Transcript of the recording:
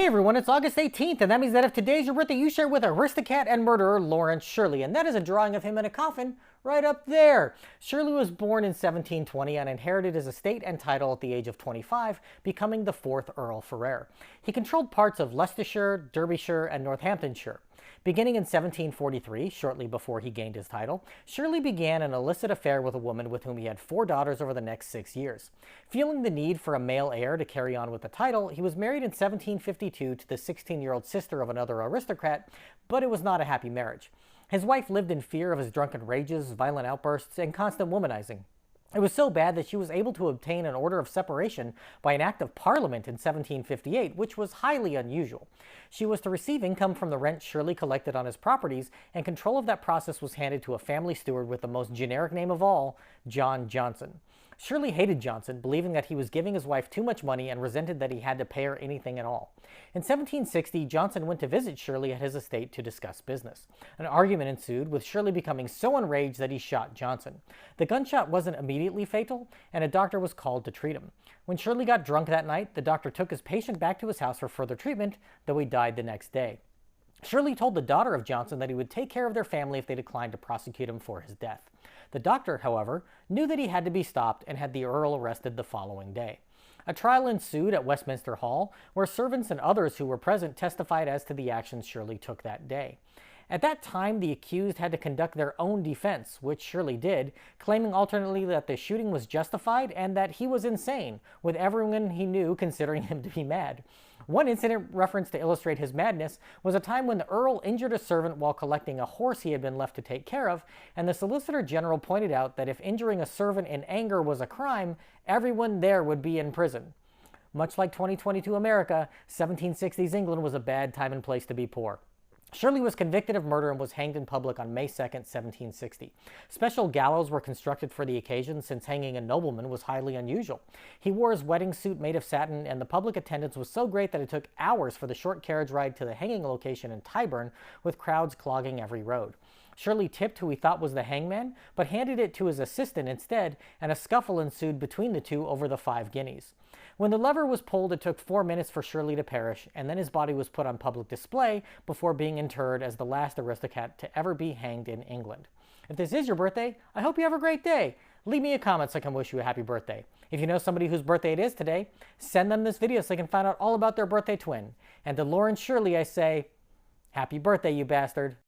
Hey everyone, it's August 18th, and that means that if today's your birthday, you share with Aristocat and murderer Laurence Shirley, and that is a drawing of him in a coffin right up there. Shirley was born in 1720 and inherited his estate and title at the age of 25, becoming the 4th Earl Ferrers. He controlled parts of Leicestershire, Derbyshire, and Northamptonshire. Beginning in 1743, shortly before he gained his title, Shirley began an illicit affair with a woman with whom he had 4 daughters over the next 6 years. Feeling the need for a male heir to carry on with the title, he was married in 1752 to the 16-year-old sister of another aristocrat, but it was not a happy marriage. His wife lived in fear of his drunken rages, violent outbursts, and constant womanizing. It was so bad that she was able to obtain an order of separation by an act of parliament in 1758, which was highly unusual. She was to receive income from the rent Shirley collected on his properties, and control of that process was handed to a family steward with the most generic name of all, John Johnson. Shirley hated Johnson, believing that he was giving his wife too much money and resented that he had to pay her anything at all. In 1760, Johnson went to visit Shirley at his estate to discuss business. An argument ensued, with Shirley becoming so enraged that he shot Johnson. The gunshot wasn't immediately fatal, and a doctor was called to treat him. When Shirley got drunk that night, the doctor took his patient back to his house for further treatment, though he died the next day. Shirley told the daughter of Johnson that he would take care of their family if they declined to prosecute him for his death. The doctor, however, knew that he had to be stopped and had the Earl arrested the following day. A trial ensued at Westminster Hall, where servants and others who were present testified as to the actions Shirley took that day. At that time, the accused had to conduct their own defense, which Shirley did, claiming alternately that the shooting was justified and that he was insane, with everyone he knew considering him to be mad. One incident referenced to illustrate his madness was a time when the Earl injured a servant while collecting a horse he had been left to take care of, and the Solicitor General pointed out that if injuring a servant in anger was a crime, everyone there would be in prison. Much like 2022 America, 1760s England was a bad time and place to be poor. Shirley was convicted of murder and was hanged in public on May 2, 1760. Special gallows were constructed for the occasion, since hanging a nobleman was highly unusual. He wore his wedding suit made of satin, and the public attendance was so great that it took hours for the short carriage ride to the hanging location in Tyburn, with crowds clogging every road. Shirley tipped who he thought was the hangman, but handed it to his assistant instead, and a scuffle ensued between the two over the 5 guineas. When the lever was pulled, it took 4 minutes for Shirley to perish, and then his body was put on public display before being interred as the last aristocrat to ever be hanged in England. If this is your birthday, I hope you have a great day. Leave me a comment so I can wish you a happy birthday. If you know somebody whose birthday it is today, send them this video so they can find out all about their birthday twin. And to Laurence Shirley, I say, happy birthday, you bastard.